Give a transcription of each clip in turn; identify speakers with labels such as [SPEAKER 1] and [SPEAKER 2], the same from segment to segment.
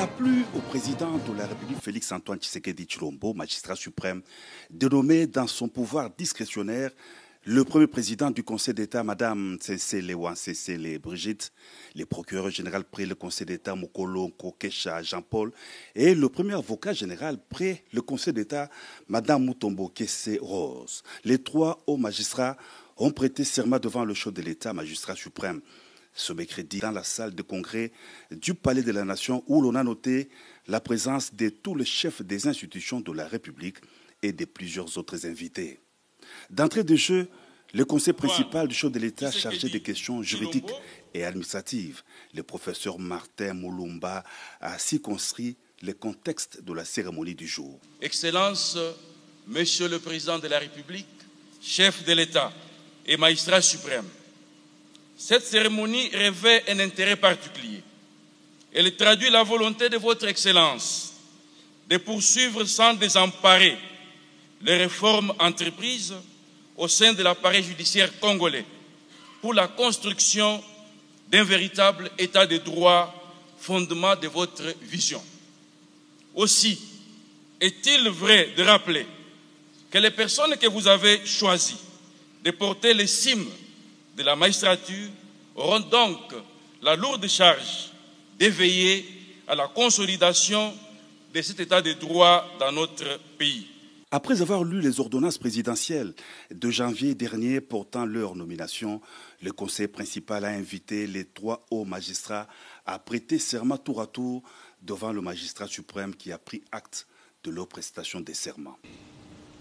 [SPEAKER 1] a plu au président de la République Félix-Antoine Tshisekedi Tshilombo, magistrat suprême, de nommer dans son pouvoir discrétionnaire le premier président du Conseil d'État, Madame Cécile Brigitte, le procureur général près le Conseil d'État, Mokolo Kokesha Jean-Paul, et le premier avocat général près le Conseil d'État, Madame Mutombo Kese Rose. Les trois hauts magistrats ont prêté serment devant le chef de l'État, magistrat suprême, ce mercredi dans la salle de congrès du Palais de la Nation où l'on a noté la présence de tous les chefs des institutions de la République et de plusieurs autres invités. D'entrée de jeu, le conseil principal du chef de l'État chargé des questions juridiques et administratives, le professeur Martin Moulumba, a circonscrit le contexte de la cérémonie du jour.
[SPEAKER 2] Excellence, Monsieur le Président de la République, chef de l'État et magistrat suprême, cette cérémonie revêt un intérêt particulier. Elle traduit la volonté de votre Excellence de poursuivre sans désemparer les réformes entreprises au sein de l'appareil judiciaire congolais pour la construction d'un véritable état de droit, fondement de votre vision. Aussi, est-il vrai de rappeler que les personnes que vous avez choisies de porter les cimes de la magistrature auront donc la lourde charge d'éveiller à la consolidation de cet état de droit dans notre pays.
[SPEAKER 1] Après avoir lu les ordonnances présidentielles de janvier dernier portant leur nomination, le conseil principal a invité les trois hauts magistrats à prêter serment tour à tour devant le magistrat suprême qui a pris acte de leur prestation de serment.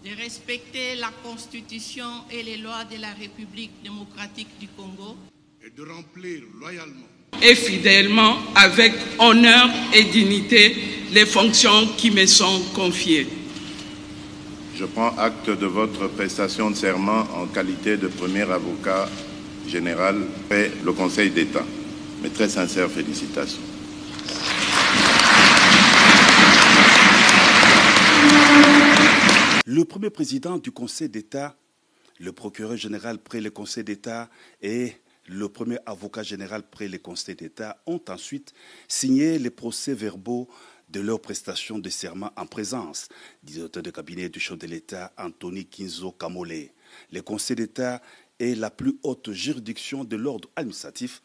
[SPEAKER 3] De respecter la Constitution et les lois de la République démocratique du Congo
[SPEAKER 4] et de remplir loyalement
[SPEAKER 5] et fidèlement, avec honneur et dignité, les fonctions qui me sont confiées.
[SPEAKER 6] Je prends acte de votre prestation de serment en qualité de premier avocat général près le Conseil d'État. Mes très sincères félicitations.
[SPEAKER 1] Le premier président du Conseil d'État, le procureur général près le Conseil d'État et le premier avocat général près le Conseil d'État ont ensuite signé les procès-verbaux de leur prestation de serment en présence du directeur de cabinet du chef de l'État, Anthony Kinzo Kamole. Le Conseil d'État est la plus haute juridiction de l'ordre administratif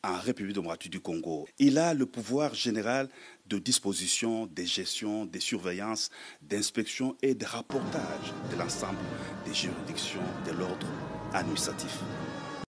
[SPEAKER 1] en République démocratique du Congo. Il a le pouvoir général de disposition, de gestion, de surveillance, d'inspection et de rapportage de l'ensemble des juridictions de l'ordre administratif.